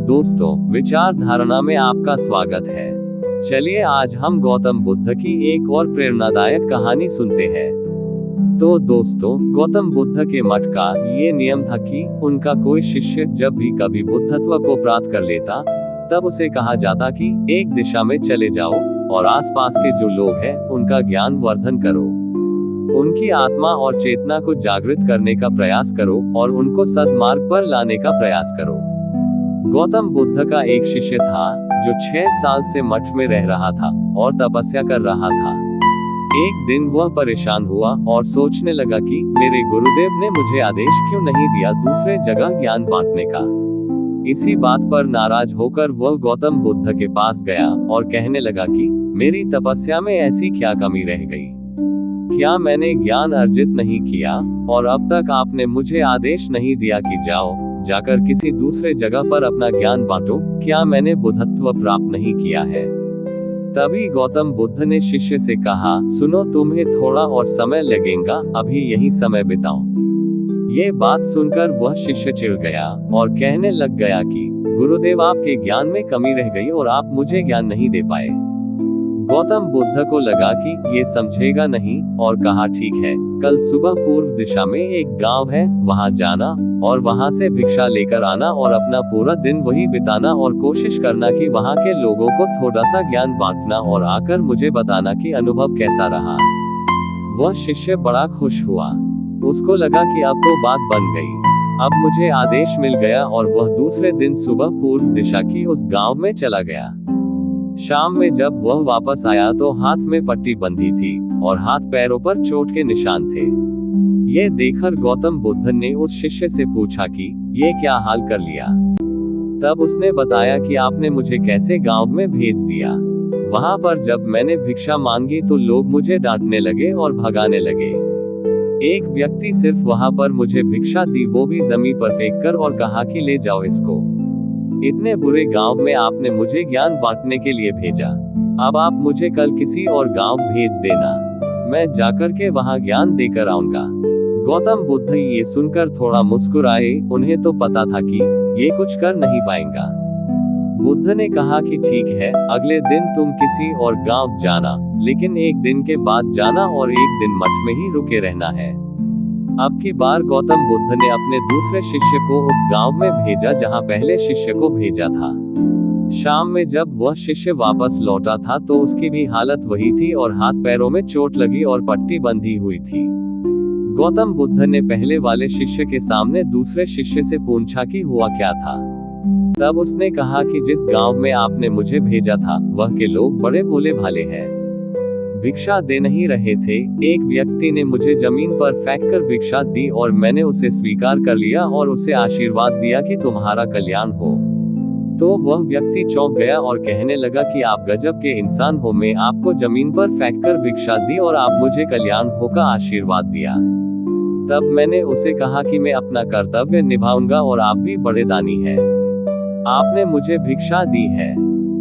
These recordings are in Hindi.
दोस्तों, विचार धारणा में आपका स्वागत है। चलिए आज हम गौतम बुद्ध की एक और प्रेरणादायक कहानी सुनते हैं। तो दोस्तों, गौतम बुद्ध के मठ का ये नियम था कि उनका कोई शिष्य जब भी कभी बुद्धत्व को प्राप्त कर लेता, तब उसे कहा जाता कि एक दिशा में चले जाओ और आसपास के जो लोग हैं उनका ज्ञान वर्धन करो, उनकी आत्मा और चेतना को जागृत करने का प्रयास करो और उनको सद्मार्ग पर लाने का प्रयास करो। गौतम बुद्ध का एक शिष्य था जो 6 साल से मठ में रह रहा था और तपस्या कर रहा था। एक दिन वह परेशान हुआ और सोचने लगा कि मेरे गुरुदेव ने मुझे आदेश क्यों नहीं दिया दूसरे जगह ज्ञान बांटने का। इसी बात पर नाराज होकर वह गौतम बुद्ध के पास गया और कहने लगा कि मेरी तपस्या में ऐसी क्या कमी रह गई? क्या मैंने ज्ञान अर्जित नहीं किया और अब तक आपने मुझे आदेश नहीं दिया कि जाकर किसी दूसरे जगह पर अपना ज्ञान बांटो? क्या मैंने बुद्धत्व प्राप्त नहीं किया है? तभी गौतम बुद्ध ने शिष्य से कहा, सुनो, तुम्हें थोड़ा और समय लगेगा, अभी यही समय बिताओ। ये बात सुनकर वह शिष्य चिढ़ गया और कहने लग गया कि गुरुदेव, आपके ज्ञान में कमी रह गई और आप मुझे ज्ञान नहीं दे पाए। गौतम बुद्ध को लगा कि ये समझेगा नहीं और कहा, ठीक है, कल सुबह पूर्व दिशा में एक गांव है, वहां जाना और वहां से भिक्षा लेकर आना और अपना पूरा दिन वही बिताना और कोशिश करना कि वहां के लोगों को थोड़ा सा ज्ञान बांटना और आकर मुझे बताना कि अनुभव कैसा रहा। वह शिष्य बड़ा खुश हुआ। उसको लगा कि अब तो बात बन गई, अब मुझे आदेश मिल गया और वह दूसरे दिन सुबह पूर्व दिशा की उस गांव में चला गया। शाम में जब वह वापस आया तो हाथ में पट्टी बंधी थी और हाथ पैरों पर चोट के निशान थे। ये देखकर गौतम बुद्ध ने उस शिष्य से पूछा कि ये क्या हाल कर लिया? तब उसने बताया कि आपने मुझे कैसे गांव में भेज दिया। वहां पर जब मैंने भिक्षा मांगी तो लोग मुझे डांटने लगे और भगाने लगे। एक व्यक्ति सिर्फ वहां पर मुझे भिक्षा दी, वो भी जमीन पर फेंककर, और कहा कि ले जाओ इसको। इतने बुरे गांव में आपने मुझे ज्ञान बांटने के लिए भेजा, अब आप मुझे कल किसी और गांव भेज देना, मैं जाकर के वहां ज्ञान देकर आऊंगा। गौतम बुद्ध ये सुनकर थोड़ा मुस्कुराए, उन्हें तो पता था कि ये कुछ कर नहीं पाएगा। बुद्ध ने कहा कि ठीक है, अगले दिन तुम किसी और गांव जाना, लेकिन एक दिन के बाद जाना और एक दिन मठ में ही रुके रहना है। अब की बार गौतम बुद्ध ने अपने दूसरे शिष्य को उस गांव में भेजा जहां पहले शिष्य को भेजा था। शाम में जब वह शिष्य वापस लौटा था तो उसकी भी हालत वही थी और हाथ पैरों में चोट लगी और पट्टी बंधी हुई थी। गौतम बुद्ध ने पहले वाले शिष्य के सामने दूसरे शिष्य से पूछा कि हुआ क्या था। तब उसने कहा कि जिस गांव में आपने मुझे भेजा था वह के लोग बड़े भोले भाले हैं, भिक्षा दे नहीं रहे थे। एक व्यक्ति ने मुझे जमीन पर फेंककर भिक्षा दी और मैंने उसे स्वीकार कर लिया और उसे आशीर्वाद दिया कि तुम्हारा कल्याण हो। तो वह व्यक्ति चौंक गया और कहने लगा कि आप गजब के इंसान हो, मैं आपको जमीन पर फेंककर भिक्षा दी और आप मुझे कल्याण हो का आशीर्वाद दिया। तब मैंने उसे कहा कि मैं अपना कर्तव्य निभाऊंगा और आप भी बड़े दानी हैं, आपने मुझे भिक्षा दी है।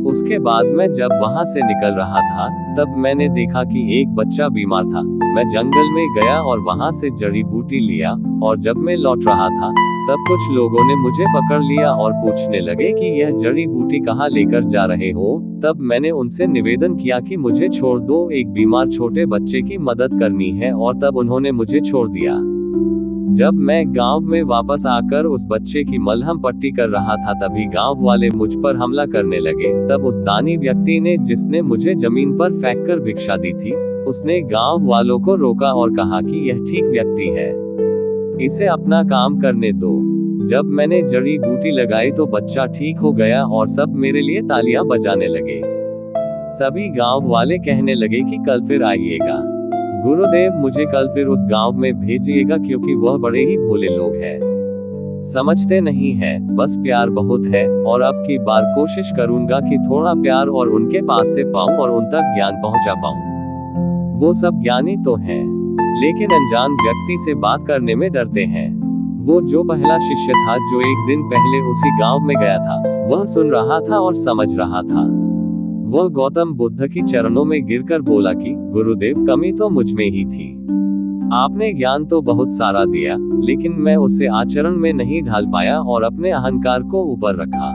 उसके बाद मैं जब वहां से निकल रहा था तब मैंने देखा कि एक बच्चा बीमार था। मैं जंगल में गया और वहां से जड़ी बूटी लिया और जब मैं लौट रहा था तब कुछ लोगों ने मुझे पकड़ लिया और पूछने लगे कि यह जड़ी बूटी कहाँ लेकर जा रहे हो। तब मैंने उनसे निवेदन किया कि मुझे छोड़ दो, एक बीमार छोटे बच्चे की मदद करनी है, और तब उन्होंने मुझे छोड़ दिया। जब मैं गांव में वापस आकर उस बच्चे की मलहम पट्टी कर रहा था तभी गांव वाले मुझ पर हमला करने लगे। तब उस दानी व्यक्ति ने, जिसने मुझे जमीन पर फेंककर भिक्षा दी थी, उसने गांव वालों को रोका और कहा कि यह ठीक व्यक्ति है, इसे अपना काम करने दो। जब मैंने जड़ी बूटी लगाई तो बच्चा ठीक हो गया और सब मेरे लिए तालियां बजाने लगे। सभी गांव वाले कहने लगे कि कल फिर आइएगा, गुरुदेव मुझे कल फिर उस गांव में भेजिएगा, क्योंकि वह बड़े ही भोले लोग हैं, समझते नहीं है, बस प्यार बहुत है, और अब की बार कोशिश करूंगा कि थोड़ा प्यार और उनके पास से पाऊं और उन तक ज्ञान पहुंचा पाऊं। वो सब ज्ञानी तो हैं, लेकिन अनजान व्यक्ति से बात करने में डरते हैं। वो जो पहला शिष्य था जो एक दिन पहले उसी गांव में गया था, वह सुन रहा था और समझ रहा था। वह गौतम बुद्ध की चरणों में गिरकर बोला कि गुरुदेव, कमी तो मुझ में ही थी, आपने ज्ञान तो बहुत सारा दिया, लेकिन मैं उसे आचरण में नहीं ढाल पाया और अपने अहंकार को ऊपर रखा।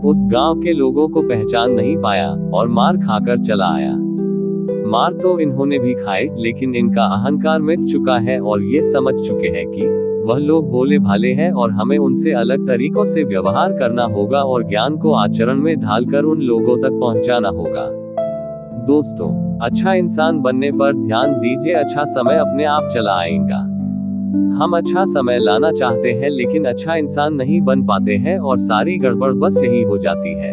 उस गांव के लोगों को पहचान नहीं पाया और मार खाकर चला आया। मार तो इन्होंने भी खाए, लेकिन इनका अहंकार मिट चुका है और ये समझ चुके हैं कि वह लोग भोले भाले हैं और हमें उनसे अलग तरीकों से व्यवहार करना होगा और ज्ञान को आचरण में ढालकर उन लोगों तक पहुंचाना होगा। दोस्तों, अच्छा इंसान बनने पर ध्यान दीजिए, अच्छा समय अपने आप चला आएगा। हम अच्छा समय लाना चाहते हैं लेकिन अच्छा इंसान नहीं बन पाते हैं और सारी गड़बड़ बस यही हो जाती है।